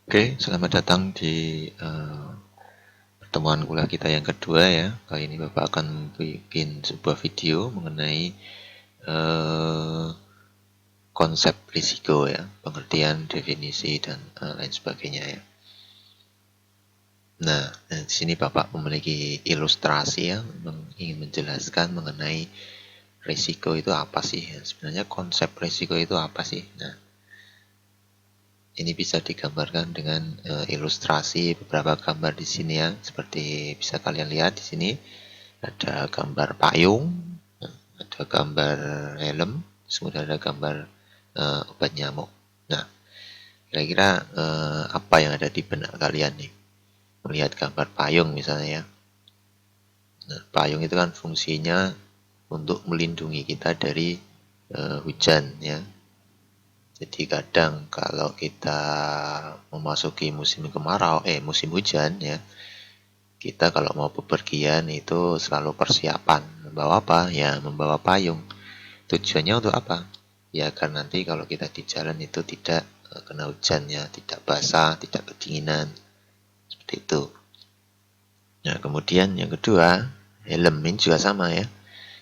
Oke, selamat datang di pertemuan kuliah kita yang kedua ya. Kali ini Bapak akan bikin sebuah video mengenai eh, konsep risiko ya, pengertian, definisi dan lain sebagainya ya. Nah, di sini Bapak memiliki ilustrasi ya, ingin menjelaskan mengenai risiko itu apa sih? Sebenarnya konsep risiko itu apa sih? Nah, ini bisa digambarkan dengan ilustrasi beberapa gambar di sini ya, seperti bisa kalian lihat di sini ada gambar payung, ada gambar helm, kemudian ada gambar obat nyamuk. Nah, kira-kira apa yang ada di benak kalian nih? Melihat gambar payung misalnya ya. Nah, payung itu kan fungsinya untuk melindungi kita dari hujan ya. Jadi kadang kalau kita memasuki musim kemarau, musim hujan ya, kita kalau mau bepergian itu selalu persiapan. Membawa apa? Ya, membawa payung. Tujuannya untuk apa? Ya, agar nanti kalau kita di jalan itu tidak kena hujan ya, tidak basah, tidak kedinginan. Seperti itu. Nah, kemudian yang kedua, helm ini juga sama ya.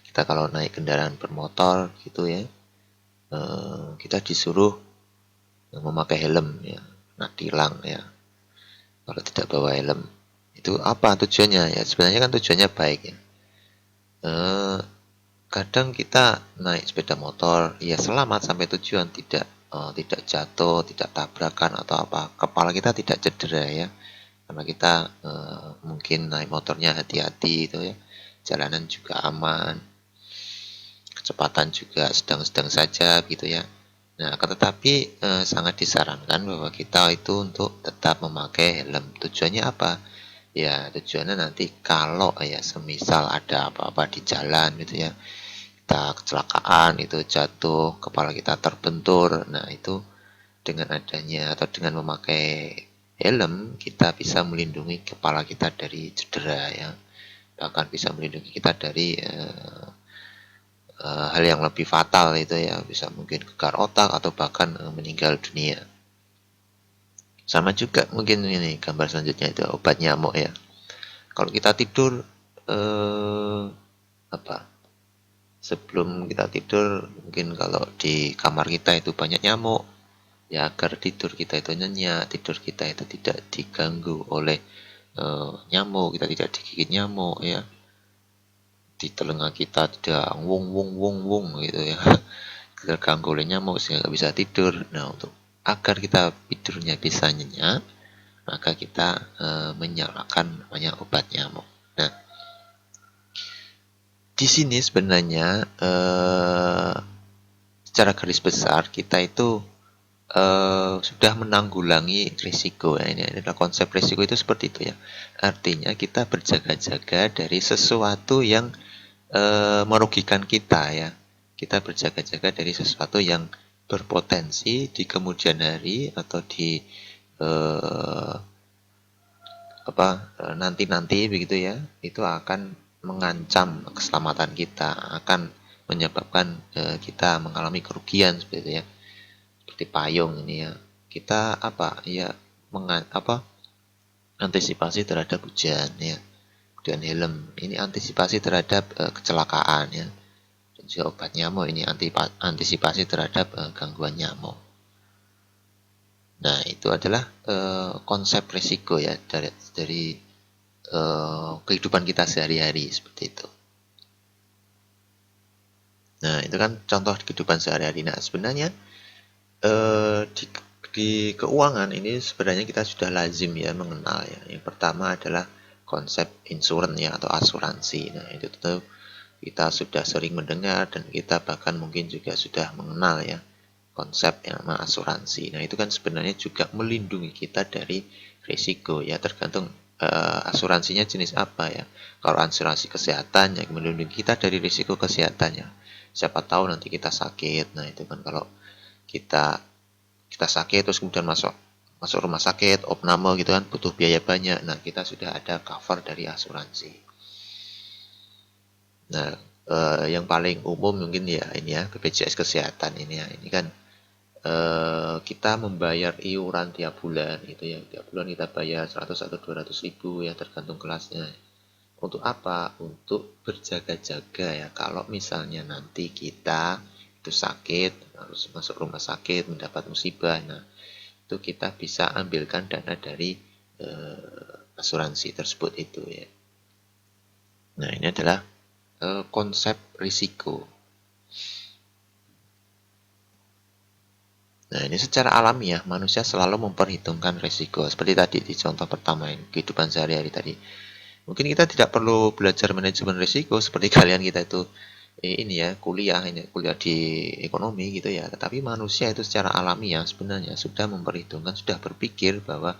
Kita kalau naik kendaraan bermotor gitu ya, kita disuruh memakai helm ya, nah tilang ya, kalau tidak bawa helm. Itu apa tujuannya? Ya sebenarnya kan tujuannya baik ya. Eh, Kadang kita naik sepeda motor, ya selamat sampai tujuan, tidak jatuh, tidak tabrakan atau apa, kepala kita tidak cedera ya, karena kita mungkin naik motornya hati-hati itu ya, jalanan juga aman, kecepatan juga sedang-sedang saja gitu ya. Nah, akan tetapi sangat disarankan bahwa kita itu untuk tetap memakai helm. Tujuannya apa? Ya, tujuannya nanti kalau ya semisal ada apa-apa di jalan gitu ya, kita kecelakaan itu jatuh, kepala kita terbentur. Nah, itu dengan adanya atau dengan memakai helm, kita bisa melindungi kepala kita dari cedera ya. Bahkan bisa melindungi kita dari hal yang lebih fatal itu ya, bisa mungkin gegar otak atau bahkan meninggal dunia. Sama juga mungkin ini gambar selanjutnya itu obat nyamuk ya. Kalau kita tidur eh, apa? Sebelum kita tidur mungkin kalau di kamar kita itu banyak nyamuk, ya agar tidur kita itu nyenyak, tidur kita itu tidak diganggu oleh nyamuk, kita tidak digigit nyamuk ya. Di telinga kita tidak wung wung wung wung gitu ya. Terganggu oleh nyamuk sehingga nggak bisa tidur. Nah, untuk agar kita tidurnya bisa nyenyak, maka kita menyalakan namanya obat nyamuk. Nah, di sini sebenarnya secara garis besar kita itu sudah menanggulangi risiko ya. Ini adalah konsep risiko itu seperti itu ya. Artinya kita berjaga-jaga dari sesuatu yang merugikan kita ya. Kita berjaga-jaga dari sesuatu yang berpotensi di kemudian hari atau di eh, nanti-nanti begitu ya, itu akan mengancam keselamatan kita, akan menyebabkan kita mengalami kerugian seperti itu ya. Seperti payung ini ya. Kita apa ya antisipasi terhadap hujan ya. Kemudian helm ini antisipasi terhadap kecelakaan ya. Dan juga obat nyamuk ini antisipasi terhadap gangguan nyamuk. Nah, itu adalah konsep risiko ya dari kehidupan kita sehari-hari seperti itu. Nah, itu kan contoh kehidupan sehari-hari. Nah, sebenarnya di keuangan ini sebenarnya kita sudah lazim ya mengenal ya. Yang pertama adalah konsep insurance ya atau asuransi. Nah, itu tentu kita sudah sering mendengar dan kita bahkan mungkin juga sudah mengenal ya konsep yang nama asuransi. Nah, itu kan sebenarnya juga melindungi kita dari risiko ya, tergantung asuransinya jenis apa ya. Kalau asuransi kesehatan yang melindungi kita dari risiko kesehatannya. Siapa tahu nanti kita sakit. Nah, itu kan kalau kita kita sakit terus kemudian masuk masuk rumah sakit, opname gitu kan butuh biaya banyak. Nah, kita sudah ada cover dari asuransi. Nah, yang paling umum mungkin ya ini ya BPJS kesehatan ini ya. Ini kan kita membayar iuran tiap bulan gitu ya. Tiap bulan kita bayar 100 atau 200 ribu ya, tergantung kelasnya. Untuk apa? Untuk berjaga-jaga ya. Kalau misalnya nanti kita itu sakit, harus masuk rumah sakit, mendapat musibah, nah itu kita bisa ambilkan dana dari asuransi tersebut itu ya. Nah, ini adalah konsep risiko. Nah, ini secara alamiah manusia selalu memperhitungkan risiko. Seperti tadi di contoh pertama ini, kehidupan sehari-hari tadi. Mungkin kita tidak perlu belajar manajemen risiko seperti kalian kita itu ini ya, kuliah di ekonomi gitu ya. Tetapi manusia itu secara alamiah sebenarnya sudah memperhitungkan, sudah berpikir bahwa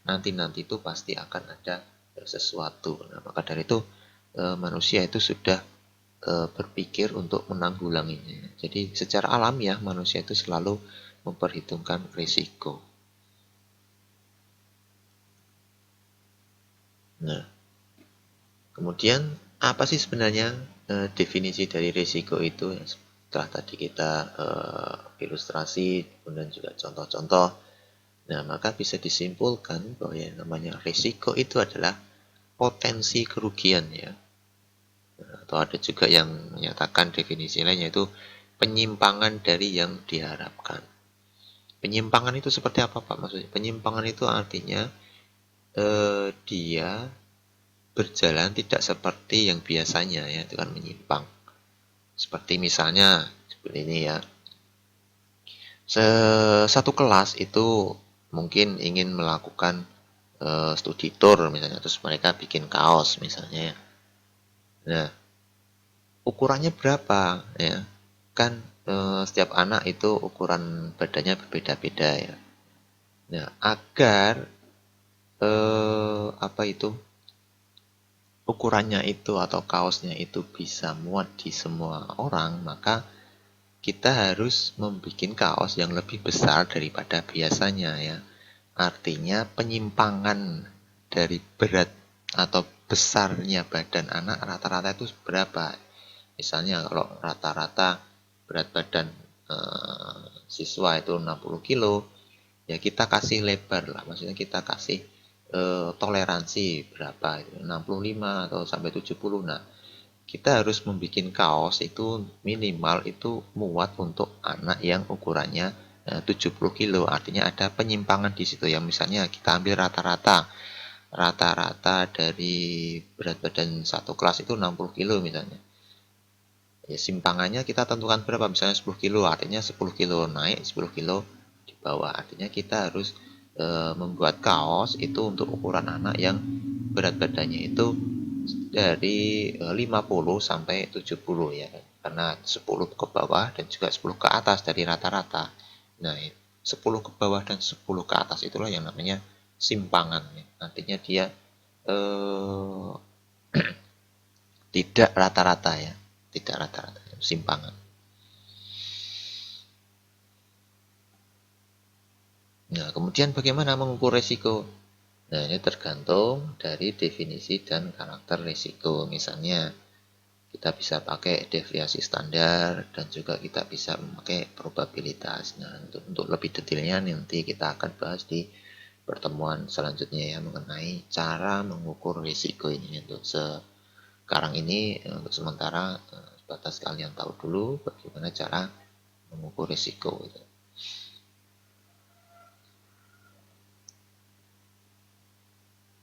nanti-nanti itu pasti akan ada sesuatu. Nah, maka dari itu manusia itu sudah berpikir untuk menanggulanginya. Jadi secara alamiah manusia itu selalu memperhitungkan risiko. Nah, kemudian apa sih sebenarnya definisi dari risiko itu? Setelah tadi kita ilustrasi, kemudian juga contoh-contoh. Nah, maka bisa disimpulkan bahwa yang namanya risiko itu adalah potensi kerugian ya. Atau ada juga yang menyatakan definisi lain, yaitu penyimpangan dari yang diharapkan. Penyimpangan itu seperti apa Pak? Maksudnya penyimpangan itu artinya dia berjalan tidak seperti yang biasanya ya, itu kan menyimpang. Seperti misalnya seperti ini ya. Satu kelas itu mungkin ingin melakukan studi tour misalnya, terus mereka bikin kaos misalnya ya. Nah, ukurannya berapa ya? Kan setiap anak itu ukuran badannya berbeda-beda ya. Nah, agar apa itu ukurannya itu atau kaosnya itu bisa muat di semua orang, maka kita harus membuat kaos yang lebih besar daripada biasanya ya. Artinya penyimpangan dari berat atau besarnya badan anak rata-rata itu berapa? Misalnya kalau rata-rata berat badan siswa itu 60 kilo, ya kita kasih lebar lah, maksudnya kita kasih toleransi berapa itu, 65 atau sampai 70. Nah, kita harus membuat kaos itu minimal itu muat untuk anak yang ukurannya 70 kilo. Artinya ada penyimpangan di situ ya. Misalnya kita ambil rata-rata dari berat badan satu kelas itu 60 kilo misalnya. Ya, simpangannya kita tentukan berapa, misalnya 10 kilo, artinya 10 kilo naik, 10 kilo di bawah. Artinya kita harus membuat kaos itu untuk ukuran anak yang berat badannya itu dari 50 sampai 70 ya. Karena 10 ke bawah dan juga 10 ke atas dari rata-rata. Nah, 10 ke bawah dan 10 ke atas itulah yang namanya simpangan. Artinya dia tidak rata-rata ya. Tidak rata-rata, simpangan. Nah, kemudian bagaimana mengukur resiko? Nah, ini tergantung dari definisi dan karakter risiko. Misalnya, kita bisa pakai deviasi standar dan juga kita bisa memakai probabilitas. Nah, untuk lebih detailnya nanti kita akan bahas di pertemuan selanjutnya ya, mengenai cara mengukur risiko ini. Untuk sekarang ini, untuk sementara, sebatas kalian tahu dulu bagaimana cara mengukur risiko gitu.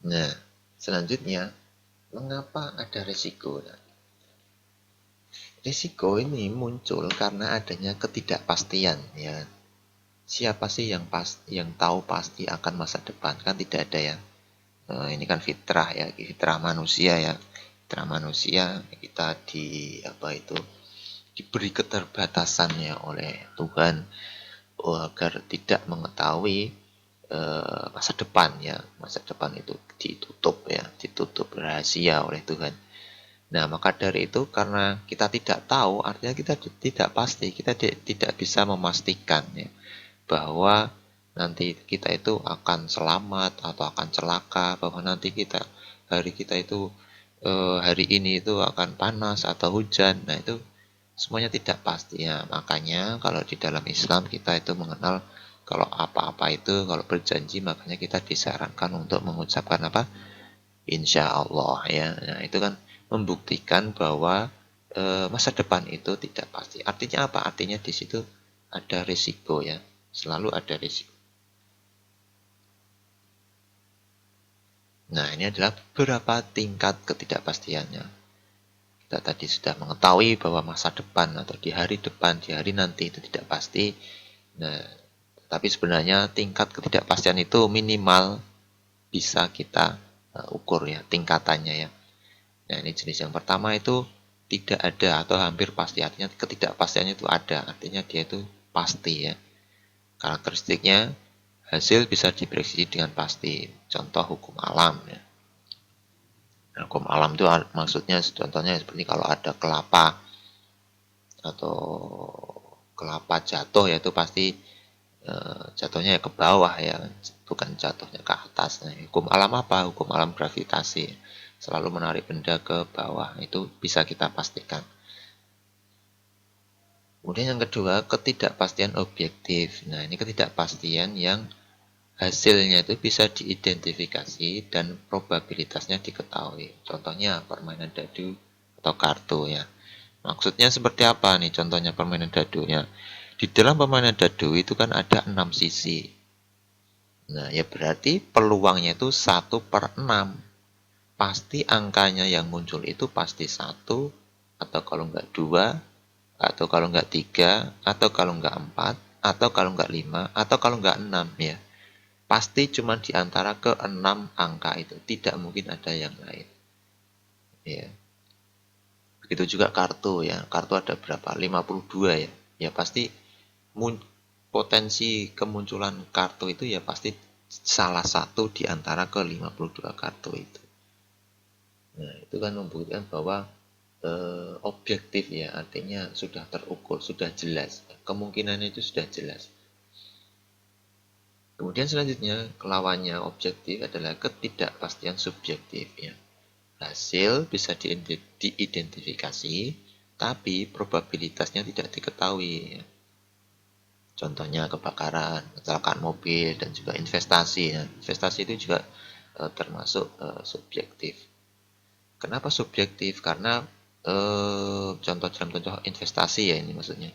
Nah, selanjutnya, mengapa ada risiko? Nah, risiko ini muncul karena adanya ketidakpastian ya. Siapa sih yang tahu pasti akan masa depan? Kan tidak ada ya. Ini kan fitrah ya, fitrah manusia ya. Fitrah manusia kita diberi keterbatasannya oleh Tuhan agar tidak mengetahui masa depan ya. Masa depan itu ditutup rahasia oleh Tuhan. Nah, maka dari itu karena kita tidak tahu, artinya kita tidak pasti, kita tidak bisa memastikan ya, bahwa nanti kita itu akan selamat atau akan celaka, bahwa nanti hari kita itu hari ini itu akan panas atau hujan. Nah, itu semuanya tidak pasti ya. Makanya kalau di dalam Islam kita itu mengenal kalau apa-apa itu kalau berjanji makanya kita disarankan untuk mengucapkan apa? Insya Allah ya. Nah, itu kan membuktikan bahwa masa depan itu tidak pasti. Artinya apa? Artinya di situ ada risiko ya. Selalu ada risiko. Nah, ini adalah beberapa tingkat ketidakpastiannya. Kita tadi sudah mengetahui bahwa masa depan atau di hari depan, di hari nanti itu tidak pasti. Nah, tapi sebenarnya tingkat ketidakpastian itu minimal bisa kita ukur ya, tingkatannya ya. Nah, ini jenis yang pertama itu tidak ada atau hampir pasti. Artinya ketidakpastiannya itu ada, artinya dia itu pasti ya. Karakteristiknya hasil bisa diprediksi dengan pasti. Contoh hukum alam ya. Nah, hukum alam itu maksudnya contohnya seperti kalau ada kelapa atau kelapa jatuh ya itu pasti jatuhnya ya ke bawah ya, bukan jatuhnya ke atas. Nah, hukum alam apa? Hukum alam gravitasi. Selalu menarik benda ke bawah, itu bisa kita pastikan. Kemudian yang kedua, ketidakpastian objektif. Nah, ini ketidakpastian yang hasilnya itu bisa diidentifikasi dan probabilitasnya diketahui. Contohnya permainan dadu atau kartu ya. Maksudnya seperti apa nih contohnya permainan dadunya? Di dalam permainan dadu itu kan ada 6 sisi. Nah, ya berarti peluangnya itu 1/6. Pasti angkanya yang muncul itu pasti 1, atau kalau enggak 2, atau kalau enggak 3, atau kalau enggak 4, atau kalau enggak 5, atau kalau enggak 6 ya. Pasti cuma di antara ke-6 angka itu, tidak mungkin ada yang lain. Ya. Begitu juga kartu ya. Kartu ada berapa? 52 ya. Ya pasti potensi kemunculan kartu itu ya pasti salah satu di antara ke-52 kartu itu. Nah, itu kan membuktikan bahwa objektif ya, artinya sudah terukur, sudah jelas. Kemungkinannya itu sudah jelas. Kemudian selanjutnya, lawannya objektif adalah ketidakpastian subjektif ya. Hasil bisa diidentifikasi, tapi probabilitasnya tidak diketahui ya. Contohnya kebakaran, kecelakaan mobil, dan juga investasi. Nah, investasi itu juga termasuk subjektif. Kenapa subjektif? Karena contoh dalam contoh investasi ya ini maksudnya.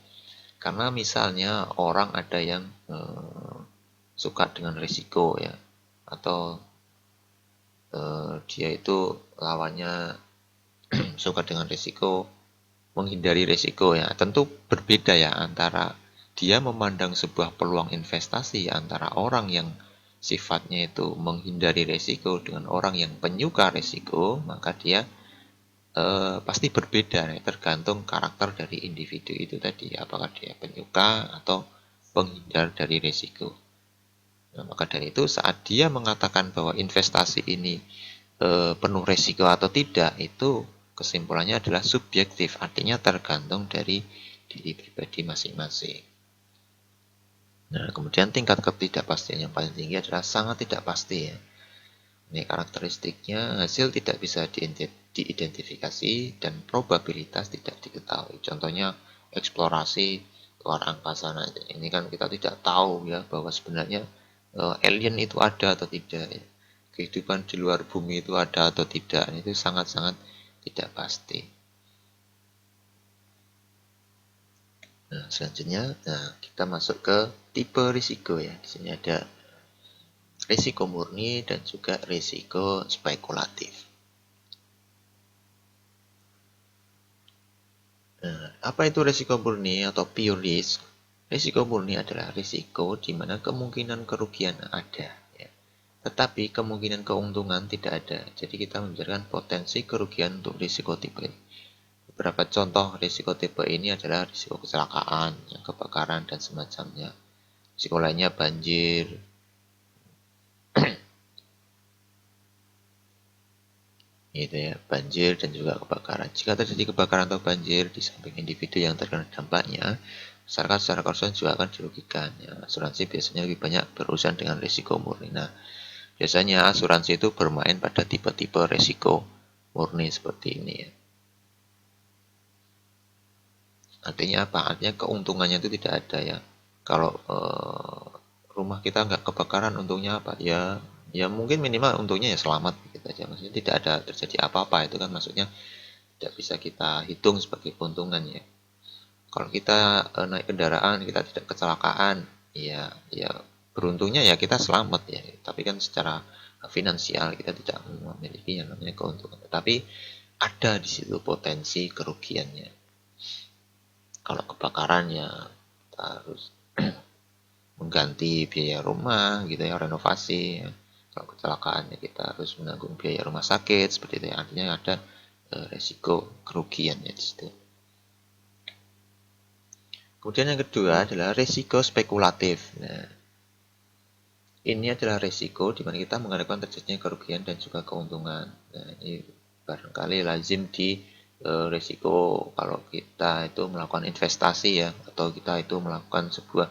Karena misalnya orang ada yang suka dengan risiko ya, atau dia itu lawannya suka dengan risiko, menghindari risiko ya. Tentu berbeda ya antara dia memandang sebuah peluang investasi antara orang yang sifatnya itu menghindari risiko dengan orang yang penyuka risiko, maka dia pasti berbeda ya, tergantung karakter dari individu itu tadi, apakah dia penyuka atau penghindar dari risiko. Nah, maka dari itu saat dia mengatakan bahwa investasi ini penuh risiko atau tidak, itu kesimpulannya adalah subjektif, artinya tergantung dari diri pribadi masing-masing. Nah, kemudian tingkat ketidakpastian yang paling tinggi adalah sangat tidak pasti ya. Ini karakteristiknya hasil tidak bisa diidentifikasi dan probabilitas tidak diketahui. Contohnya eksplorasi luar angkasa. Nah, ini kan kita tidak tahu ya bahwa sebenarnya alien itu ada atau tidak ya. Kehidupan di luar bumi itu ada atau tidak. Itu sangat-sangat tidak pasti. Nah, selanjutnya kita masuk ke tipe risiko ya. Di sini ada risiko murni dan juga risiko spekulatif. Nah, apa itu risiko murni atau pure risk? Risiko murni adalah risiko di mana kemungkinan kerugian ada, ya. Tetapi kemungkinan keuntungan tidak ada. Jadi kita membicarakan potensi kerugian untuk risiko tipe ini. Beberapa contoh risiko tipe ini adalah risiko kecelakaan, kebakaran, dan semacamnya. Risiko lainnya banjir, gitu ya, banjir dan juga kebakaran. Jika terjadi kebakaran atau banjir di samping individu yang terkena dampaknya, masyarakat secara keseluruhan juga akan dirugikan. Ya, asuransi biasanya lebih banyak berurusan dengan risiko murni. Nah, biasanya asuransi itu bermain pada tipe-tipe risiko murni seperti ini ya. Artinya apa? Artinya keuntungannya itu tidak ada ya. Kalau rumah kita nggak kebakaran, untungnya apa? Ya mungkin minimal untungnya ya selamat gitu aja. Maksudnya tidak ada terjadi apa-apa, itu kan maksudnya tidak bisa kita hitung sebagai keuntungan ya. Kalau kita naik kendaraan kita tidak kecelakaan, ya beruntungnya ya kita selamat ya. Tapi kan secara finansial kita tidak memiliki yang namanya keuntungan. Tapi ada di situ potensi kerugiannya. Kalau kebakaran ya kita harus mengganti biaya rumah gitu ya, renovasi ya. Kalau kecelakaan ya kita harus menanggung biaya rumah sakit seperti itu ya. Artinya ada resiko kerugian ya di situ. Kemudian yang kedua adalah resiko spekulatif. Nah, ini adalah resiko di mana kita mengharapkan terjadinya kerugian dan juga keuntungan. Nah, ini barangkali lazim di resiko kalau kita itu melakukan investasi ya, atau kita itu melakukan sebuah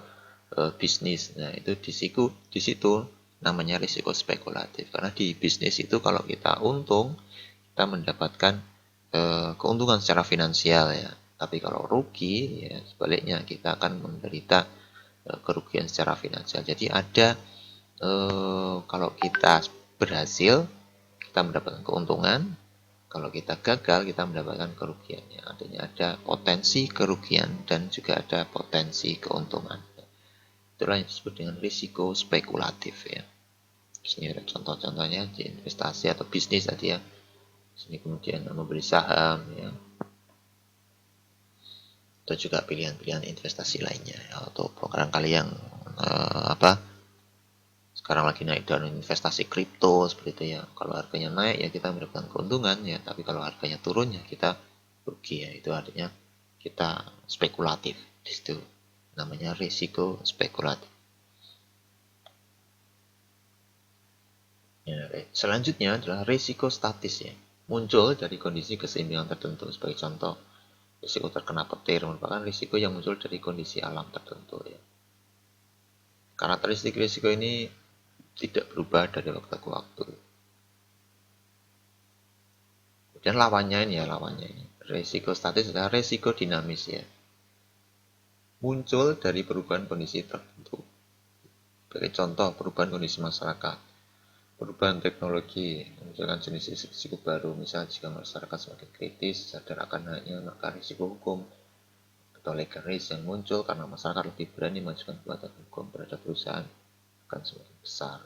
bisnis. Nah, itu di situ namanya risiko spekulatif. Karena di bisnis itu kalau kita untung, kita mendapatkan keuntungan secara finansial ya. Tapi kalau rugi, ya sebaliknya kita akan menderita kerugian secara finansial. Jadi ada kalau kita berhasil, kita mendapatkan keuntungan. Kalau kita gagal, kita mendapatkan kerugiannya. Artinya ada potensi kerugian dan juga ada potensi keuntungan. Itulah yang disebut dengan risiko spekulatif ya. Sini ada contoh-contohnya di investasi atau bisnis tadi ya. Sini kemudian membeli saham ya. Atau juga pilihan-pilihan investasi lainnya ya. Atau barangkali yang sekarang lagi naik daun investasi kripto seperti itu ya. Kalau harganya naik ya kita mendapatkan keuntungan ya, tapi kalau harganya turun ya kita rugi ya. Itu artinya kita spekulatif di situ. Namanya risiko spekulatif. Ya, selanjutnya adalah risiko statis ya. Muncul dari kondisi keseimbangan tertentu. Sebagai contoh, risiko terkena petir merupakan risiko yang muncul dari kondisi alam tertentu ya. Karakteristik risiko ini tidak berubah dari waktu ke waktu. Dan lawannya ini ya, lawannya ini. Risiko statis adalah risiko dinamis ya. Muncul dari perubahan kondisi tertentu. Sebagai contoh, perubahan kondisi masyarakat, perubahan teknologi, memunculkan jenis risiko baru. Misal jika masyarakat semakin kritis, sadar akan naiknya maka risiko hukum atau legal risk yang muncul karena masyarakat lebih berani mengajukan gugatan hukum terhadap perusahaan akan semakin besar.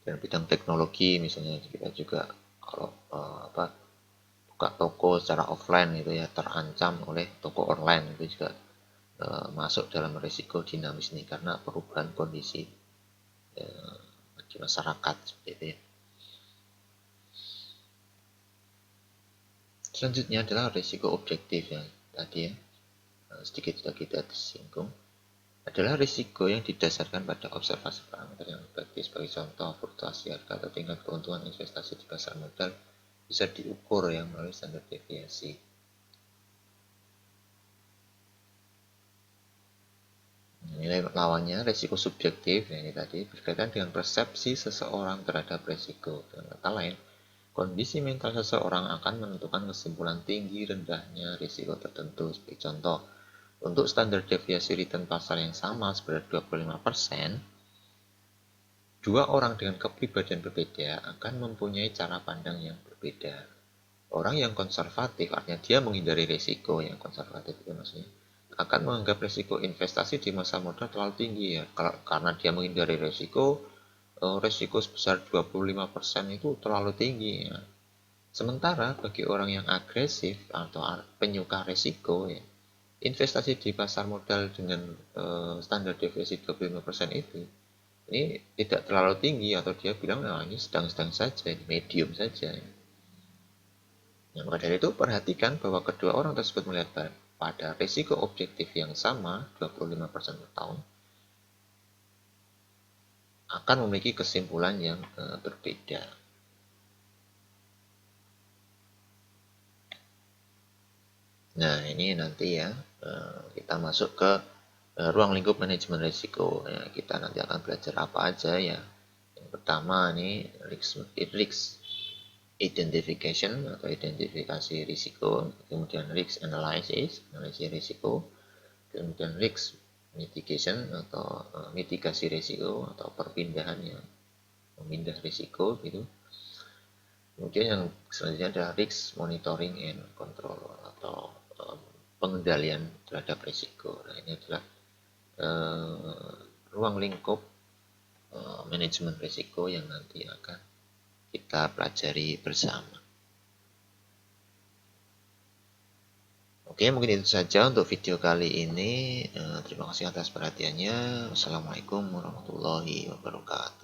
Dan bidang teknologi misalnya kita juga kalau buka toko secara offline itu ya terancam oleh toko online, itu juga masuk dalam risiko dinamis ini karena perubahan kondisi di masyarakat seperti itu ya. Selanjutnya adalah risiko objektif yang tadi ya sedikit sudah kita singgung, adalah risiko yang didasarkan pada observasi parameter yang objektif. Sebagai contoh, fluktuasi harga atau tingkat keuntungan investasi di pasar modal bisa diukur yang melalui standar deviasi. Nilai lawannya risiko subjektif yang ini tadi berkaitan dengan persepsi seseorang terhadap risiko. Dengan kata lain, kondisi mental seseorang akan menentukan kesimpulan tinggi rendahnya risiko tertentu. Sebagai contoh, untuk standar deviasi return pasar yang sama seberat 25%, dua orang dengan kepribadian berbeda akan mempunyai cara pandang yang berbeda. Orang yang konservatif, artinya dia menghindari risiko. Yang konservatif itu maksudnya akan menganggap risiko investasi di masa modal terlalu tinggi ya. Karena dia menghindari risiko sebesar 25% itu terlalu tinggi ya. Sementara bagi orang yang agresif atau penyuka risiko ya, investasi di pasar modal dengan standar deviasi 25% itu ini tidak terlalu tinggi, atau dia bilang ini sedang-sedang saja, medium saja. Nah, maka dari itu perhatikan bahwa kedua orang tersebut melihat pada risiko objektif yang sama 25% per tahun akan memiliki kesimpulan yang berbeda. Nah, ini nanti ya kita masuk ke ruang lingkup manajemen risiko. Ya, kita nanti akan belajar apa aja ya. Yang pertama ini risk identification atau identifikasi risiko, kemudian risk analysis, analisis risiko, kemudian risk mitigation atau mitigasi risiko atau perpindahan yang memindah risiko gitu. Kemudian yang selanjutnya adalah risk monitoring and control atau pengendalian terhadap risiko. Nah, ini adalah ruang lingkup manajemen risiko yang nanti akan kita pelajari bersama. Oke, mungkin itu saja untuk video kali ini. Terima kasih atas perhatiannya. Wassalamualaikum warahmatullahi wabarakatuh.